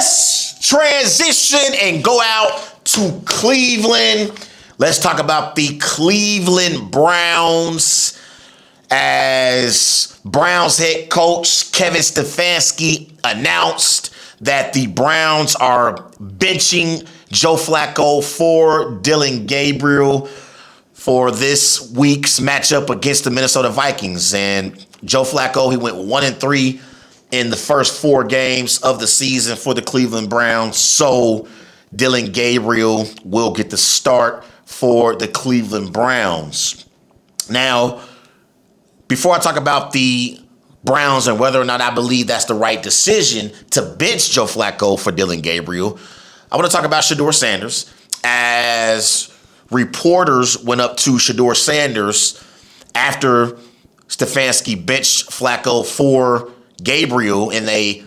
let's transition and go out to Cleveland. Let's talk about the Cleveland Browns, as Browns head coach Kevin Stefanski announced that the Browns are benching Joe Flacco for Dillon Gabriel for this week's matchup against the Minnesota Vikings. And Joe Flacco, he went 1-3 in the first 4 games of the season for the Cleveland Browns. So Dillon Gabriel will get the start for the Cleveland Browns. Now, before I talk about the Browns and whether or not I believe that's the right decision to bench Joe Flacco for Dillon Gabriel, I want to talk about Shedeur Sanders, as reporters went up to Shedeur Sanders after Stefanski benched Flacco for Gabriel, and they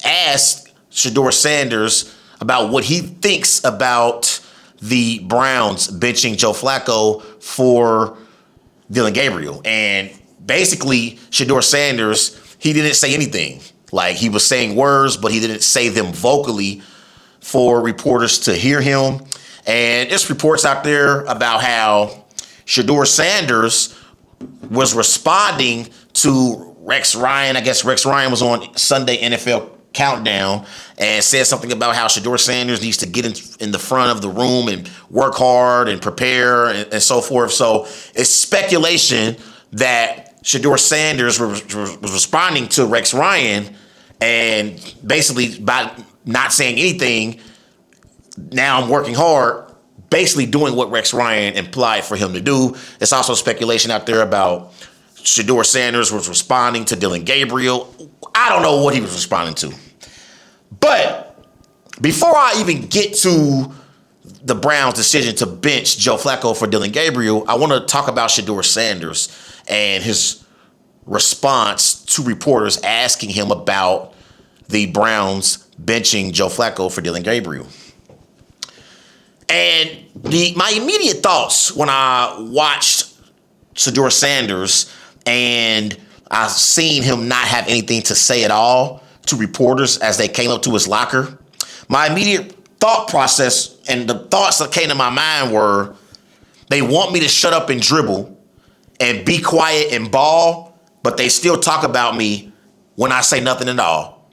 asked Shedeur Sanders about what he thinks about the Browns benching Joe Flacco for Dillon Gabriel. And basically, Shedeur Sanders, he didn't say anything. Like, he was saying words, but he didn't say them vocally for reporters to hear him. And there's reports out there about how Shedeur Sanders was responding to Rex Ryan. I guess Rex Ryan was on Sunday NFL Countdown and said something about how Shedeur Sanders needs to get in the front of the room and work hard and prepare and so forth. So it's speculation that Shedeur Sanders was responding to Rex Ryan, and basically by not saying anything, now I'm working hard, basically doing what Rex Ryan implied for him to do. It's also speculation out there about Shedeur Sanders was responding to Dillon Gabriel. I don't know what he was responding to. But before I even get to the Browns' decision to bench Joe Flacco for Dillon Gabriel, I want to talk about Shedeur Sanders and his response to reporters asking him about the Browns benching Joe Flacco for Dillon Gabriel. And my immediate thoughts when I watched Shedeur Sanders and I seen him not have anything to say at all to reporters as they came up to his locker, my immediate thought process and the thoughts that came to my mind were, they want me to shut up and dribble and be quiet and ball, but they still talk about me when I say nothing at all.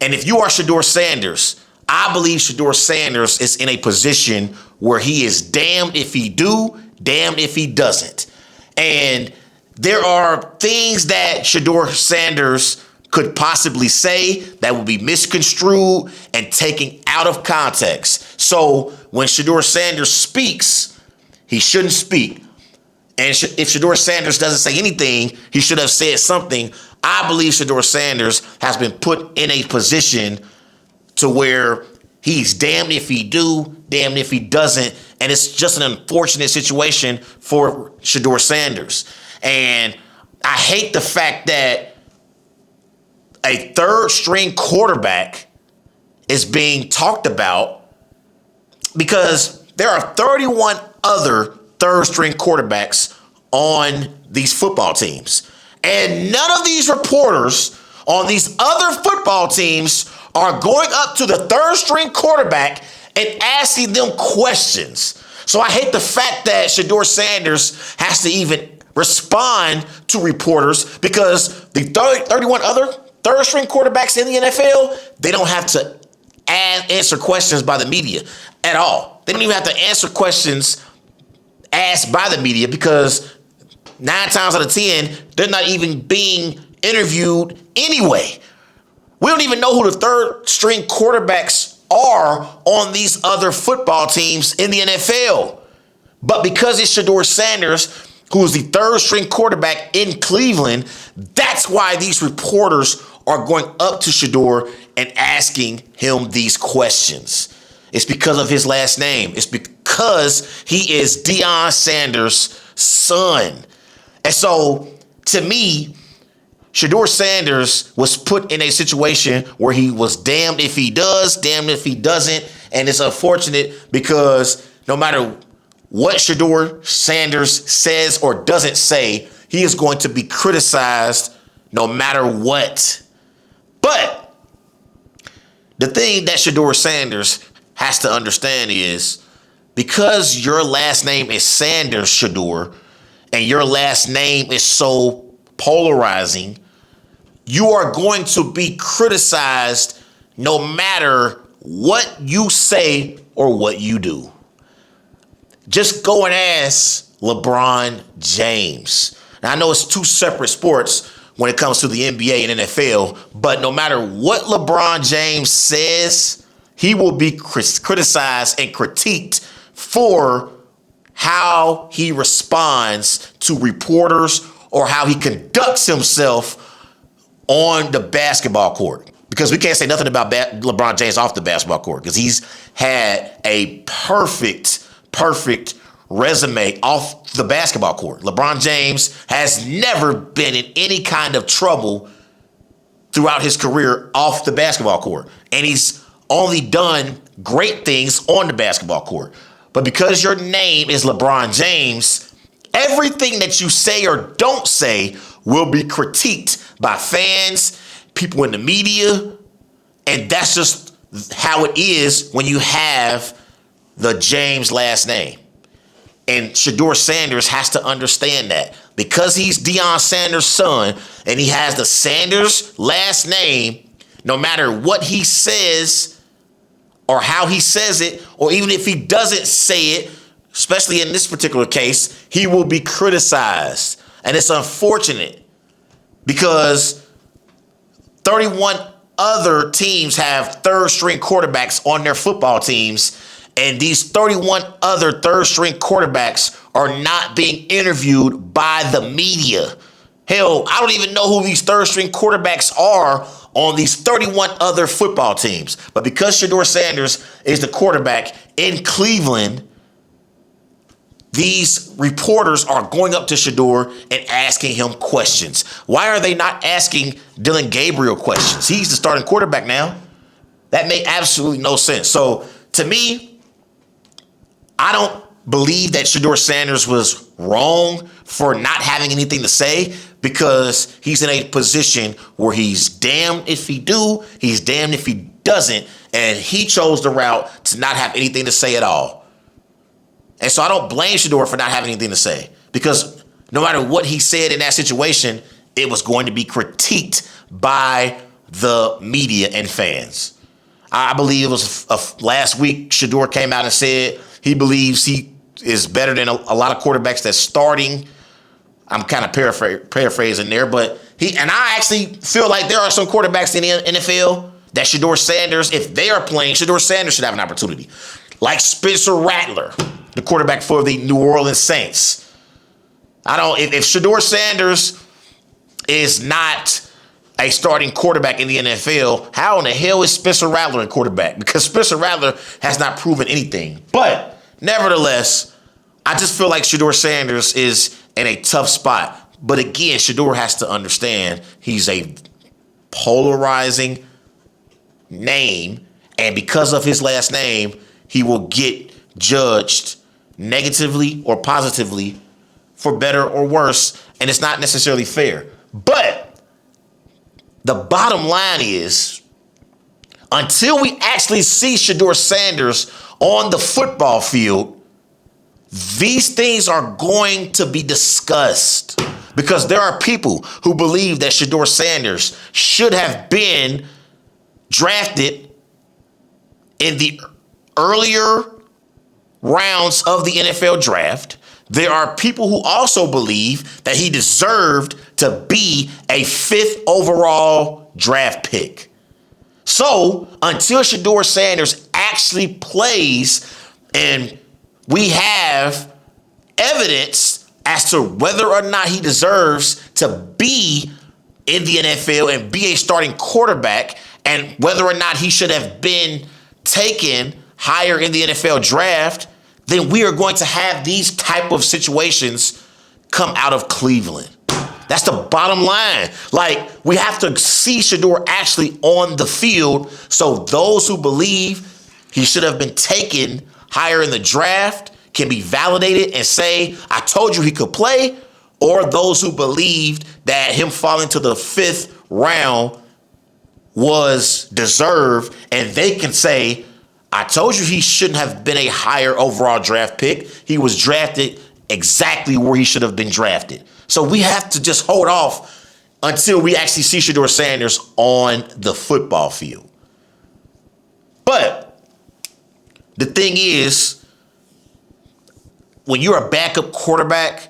And if you are Shedeur Sanders, I believe Shedeur Sanders is in a position where he is damned if he do, damned if he doesn't. And there are things that Shedeur Sanders could possibly say that will be misconstrued and taken out of context. So when Shedeur Sanders speaks, he shouldn't speak. And if Shedeur Sanders doesn't say anything, he should have said something. I believe Shedeur Sanders has been put in a position to where he's damned if he do, damned if he doesn't. And it's just an unfortunate situation for Shedeur Sanders. And I hate the fact that a third-string quarterback is being talked about, because there are 31 other third-string quarterbacks on these football teams. And none of these reporters on these other football teams are going up to the third-string quarterback and asking them questions. So I hate the fact that Shedeur Sanders has to even respond to reporters, because the 31 other third-string quarterbacks in the NFL, they don't have to answer questions by the media at all. They don't even have to answer questions asked by the media, because 9 times out of 10, they're not even being interviewed anyway. We don't even know who the third-string quarterbacks are on these other football teams in the NFL. But because it's Shedeur Sanders, who is the third-string quarterback in Cleveland, that's why these reporters are going up to Shedeur and asking him these questions. It's because of his last name. It's because he is Deion Sanders' son. And so, to me, Shedeur Sanders was put in a situation where he was damned if he does, damned if he doesn't. And it's unfortunate because no matter what Shedeur Sanders says or doesn't say, he is going to be criticized no matter what. But The thing that Shedeur Sanders has to understand is because your last name is Sanders, Shedeur, and your last name is so polarizing, you are going to be criticized no matter what you say or what you do. Just go and ask LeBron James. Now, I know it's two separate sports when it comes to the NBA and NFL, but no matter what LeBron James says, he will be criticized and critiqued for how he responds to reporters or how he conducts himself on the basketball court. Because we can't say nothing about LeBron James off the basketball court because he's had a perfect resume off the basketball court. LeBron James has never been in any kind of trouble throughout his career off the basketball court. And he's only done great things on the basketball court. But because your name is LeBron James, everything that you say or don't say will be critiqued by fans, people in the media, and that's just how it is when you have the James last name. And Shedeur Sanders has to understand that because he's Deion Sanders' son and he has the Sanders last name, no matter what he says or how he says it, or even if he doesn't say it, especially in this particular case, he will be criticized. And it's unfortunate because 31 other teams have third-string quarterbacks on their football teams, and these 31 other third-string quarterbacks are not being interviewed by the media. Hell, I don't even know who these third-string quarterbacks are on these 31 other football teams. But because Shedeur Sanders is the quarterback in Cleveland, these reporters are going up to Shedeur and asking him questions. Why are they not asking Dillon Gabriel questions? He's the starting quarterback now. That made absolutely no sense. So to me, I don't believe that Shedeur Sanders was wrong for not having anything to say because he's in a position where he's damned if he do, he's damned if he doesn't, and he chose the route to not have anything to say at all. And so I don't blame Shedeur for not having anything to say because no matter what he said in that situation, it was going to be critiqued by the media and fans. I believe it was last week Shedeur came out and said he believes he is better than a lot of quarterbacks that's starting. I'm kind of paraphrasing there, but I actually feel like there are some quarterbacks in the NFL that Shedeur Sanders, if they are playing, Shedeur Sanders should have an opportunity. Like Spencer Rattler, the quarterback for the New Orleans Saints. If Shedeur Sanders is not a starting quarterback in the NFL, how in the hell is Spencer Rattler a quarterback? Because Spencer Rattler has not proven anything. But nevertheless, I just feel like Shedeur Sanders is in a tough spot. But again, Shedeur has to understand he's a polarizing name. And because of his last name, he will get judged negatively or positively for better or worse. And it's not necessarily fair. But the bottom line is, until we actually see Shedeur Sanders on the football field, these things are going to be discussed because there are people who believe that Shedeur Sanders should have been drafted in the earlier rounds of the NFL draft. There are people who also believe that he deserved to be a 5th overall draft pick. So until Shedeur Sanders actually plays and we have evidence as to whether or not he deserves to be in the NFL and be a starting quarterback and whether or not he should have been taken higher in the NFL draft, then we are going to have these type of situations come out of Cleveland. That's the bottom line. Like, we have to see Shedeur actually on the field so those who believe he should have been taken higher in the draft can be validated and say, I told you he could play, or those who believed that him falling to the 5th round was deserved, and they can say, I told you he shouldn't have been a higher overall draft pick. He was drafted exactly where he should have been drafted. So we have to just hold off until we actually see Shedeur Sanders on the football field. But the thing is, when you're a backup quarterback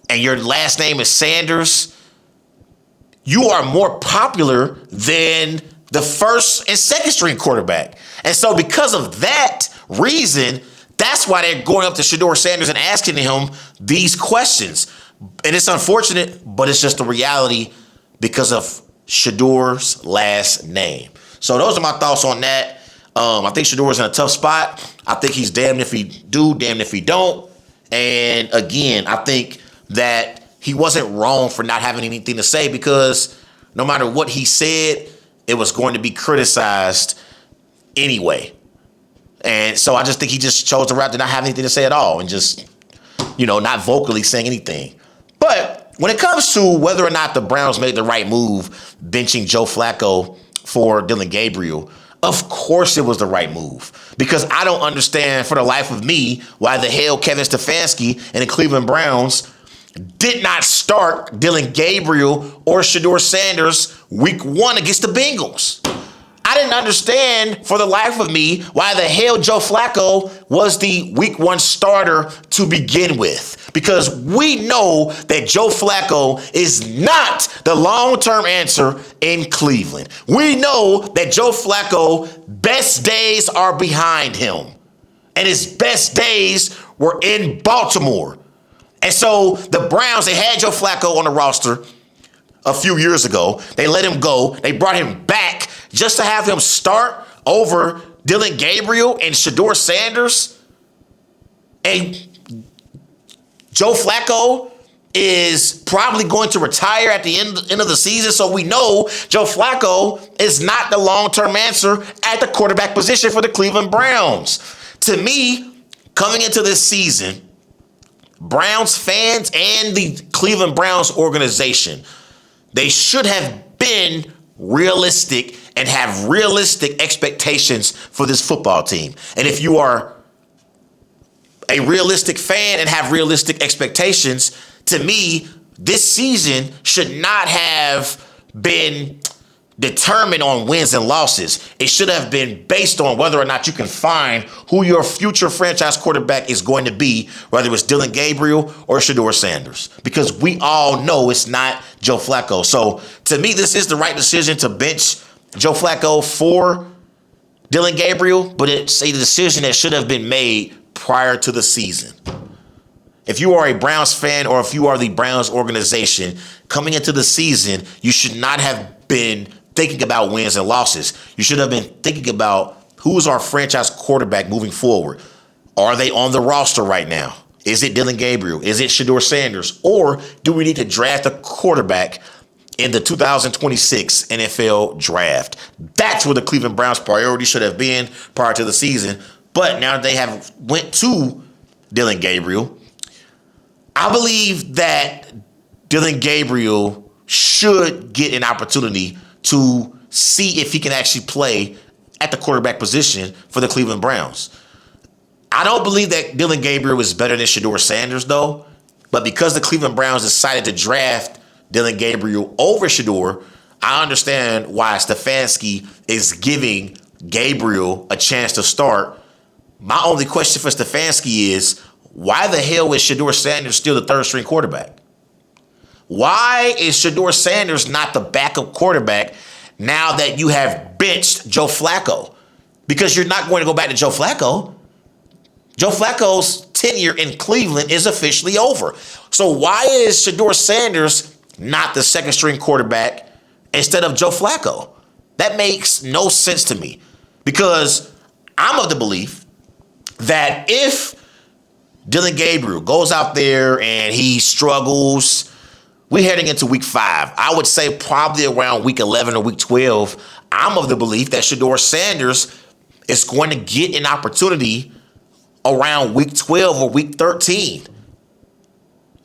and your last name is Sanders, you are more popular than the first and second string quarterback. And so because of that reason, that's why they're going up to Shedeur Sanders and asking him these questions. And it's unfortunate, but it's just the reality because of Shedeur's last name. So those are my thoughts on that. I think Shedeur's in a tough spot. I think he's damned if he do, damned if he don't. And again, I think that he wasn't wrong for not having anything to say because no matter what he said, it was going to be criticized anyway. And so I just think he just chose the route to not have anything to say at all and just, not vocally saying anything. But when it comes to whether or not the Browns made the right move benching Joe Flacco for Dillon Gabriel, of course it was the right move. Because I don't understand for the life of me why the hell Kevin Stefanski and the Cleveland Browns did not start Dillon Gabriel or Shedeur Sanders week 1 against the Bengals. I didn't understand for the life of me why the hell Joe Flacco was the week 1 starter to begin with. Because we know that Joe Flacco is not the long-term answer in Cleveland. We know that Joe Flacco, best days are behind him. And his best days were in Baltimore. And so the Browns, they had Joe Flacco on the roster a few years ago. They let him go. They brought him back just to have him start over Dillon Gabriel and Shedeur Sanders. And Joe Flacco is probably going to retire at the end of the season. So we know Joe Flacco is not the long-term answer at the quarterback position for the Cleveland Browns. To me, coming into this season, Browns fans and the Cleveland Browns organization, they should have been realistic and have realistic expectations for this football team. And if you are a realistic fan and have realistic expectations, to me, this season should not have been determined on wins and losses. It should have been based on whether or not you can find who your future franchise quarterback is going to be, whether it's Dillon Gabriel or Shedeur Sanders, because we all know it's not Joe Flacco. So to me, this is the right decision to bench Joe Flacco for Dillon Gabriel, but it's a decision that should have been made prior to the season. If you are a Browns fan or if you are the Browns organization coming into the season, you should not have been thinking about wins and losses. You should have been thinking about who is our franchise quarterback moving forward. Are they on the roster right now? Is it Dillon Gabriel? Is it Shedeur Sanders? Or do we need to draft a quarterback in the 2026 NFL draft? That's where the Cleveland Browns priority should have been prior to the season. But now they have went to Dillon Gabriel. I believe that Dillon Gabriel should get an opportunity to see if he can actually play at the quarterback position for the Cleveland Browns. I don't believe that Dillon Gabriel is better than Shedeur Sanders, though. But because the Cleveland Browns decided to draft Dillon Gabriel over Shedeur, I understand why Stefanski is giving Gabriel a chance to start. My only question for Stefanski is, why the hell is Shedeur Sanders still the third string quarterback? Why is Shedeur Sanders not the backup quarterback now that you have benched Joe Flacco? Because you're not going to go back to Joe Flacco. Joe Flacco's tenure in Cleveland is officially over. So why is Shedeur Sanders not the second string quarterback instead of Joe Flacco? That makes no sense to me, because I'm of the belief that if Dillon Gabriel goes out there and he struggles, we're heading into week 5. I would say probably around week 11 or week 12. I'm of the belief that Shedeur Sanders is going to get an opportunity around week 12 or week 13,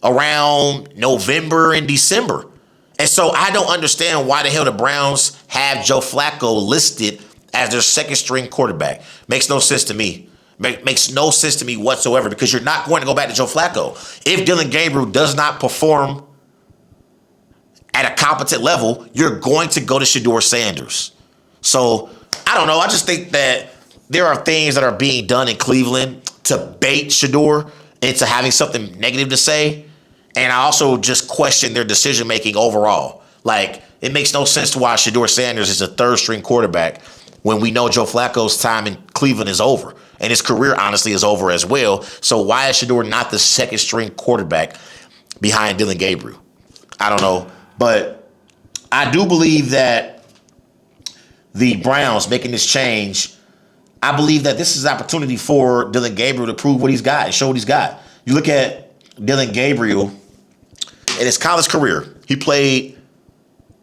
around November and December. And so I don't understand why the hell the Browns have Joe Flacco listed as their second string quarterback. Makes no sense to me. Makes no sense to me whatsoever, because you're not going to go back to Joe Flacco. If Dillon Gabriel does not perform at a competent level, you're going to go to Shedeur Sanders. So, I don't know. I just think that there are things that are being done in Cleveland to bait Shedeur into having something negative to say. And I also just question their decision-making overall. Like, it makes no sense to why Shedeur Sanders is a third-string quarterback when we know Joe Flacco's time in Cleveland is over. And his career, honestly, is over as well. So why is Shedeur not the second-string quarterback behind Dillon Gabriel? I don't know. But I do believe that the Browns making this change, I believe that this is an opportunity for Dillon Gabriel to prove what he's got and show what he's got. You look at Dillon Gabriel in his college career. He played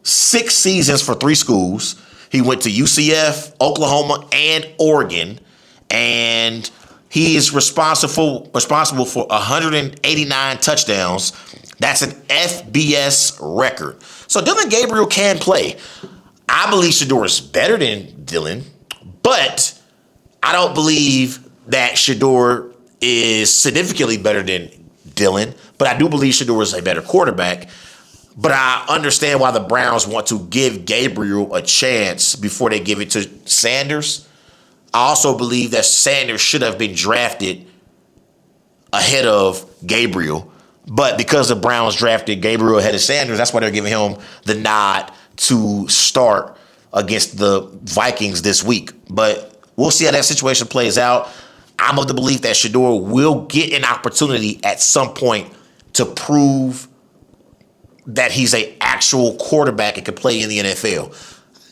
6 seasons for 3 schools. He went to UCF, Oklahoma, and Oregon. And he is responsible for 189 touchdowns. That's an FBS record. So Dillon Gabriel can play. I believe Shedeur is better than Dillon, but I don't believe that Shedeur is significantly better than Dillon. But I do believe Shedeur is a better quarterback. But I understand why the Browns want to give Gabriel a chance before they give it to Sanders. I also believe that Sanders should have been drafted ahead of Gabriel. But because the Browns drafted Gabriel ahead of Sanders, that's why they're giving him the nod to start against the Vikings this week. But we'll see how that situation plays out. I'm of the belief that Shedeur will get an opportunity at some point to prove that he's an actual quarterback and can play in the NFL.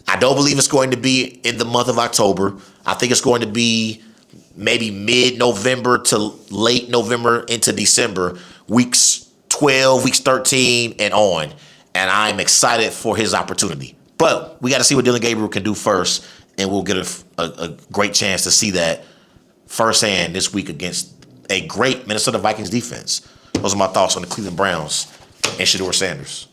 I don't believe it's going to be in the month of October. I think it's going to be maybe mid-November to late November into December, weeks 12, weeks 13, and on. And I'm excited for his opportunity. But we got to see what Dillon Gabriel can do first, and we'll get a great chance to see that firsthand this week against a great Minnesota Vikings defense. Those are my thoughts on the Cleveland Browns and Shedeur Sanders.